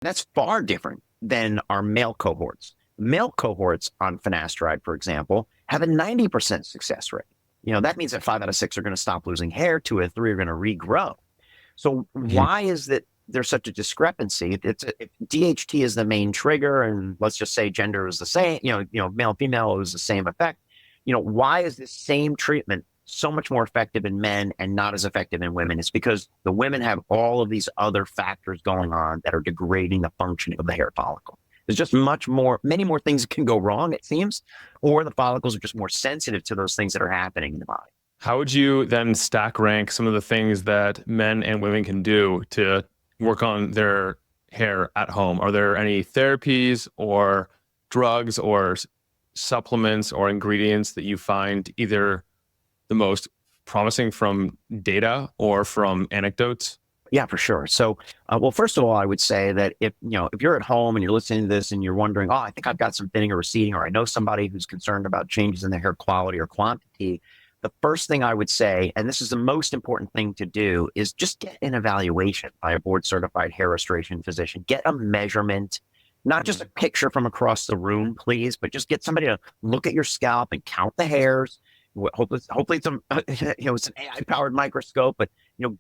That's far different than our male cohorts. Male cohorts on finasteride, for example, have a 90% success rate. That means that 5 out of 6 are going to stop losing hair, 2 out of 3 are going to regrow. So Mhm. why is that there's such a discrepancy? If DHT is the main trigger, and let's just say gender is the same, male female is the same effect. Why is this same treatment so much more effective in men and not as effective in women? It's because the women have all of these other factors going on that are degrading the functioning of the hair follicle. There's just many more things that can go wrong, it seems, or the follicles are just more sensitive to those things that are happening in the body. How would you then stack rank some of the things that men and women can do to work on their hair at home? Are there any therapies or drugs or supplements or ingredients that you find either the most promising from data or from anecdotes? Yeah, for sure. So, well, first of all, I would say that if you're at home and you're listening to this and you're wondering, oh, I think I've got some thinning or receding, or I know somebody who's concerned about changes in the hair quality or quantity, the first thing I would say, and this is the most important thing to do, is just get an evaluation by a board certified hair restoration physician. Get a measurement, not just a picture from across the room, please, but just get somebody to look at your scalp and count the hairs. Hopefully it's it's an AI powered microscope, but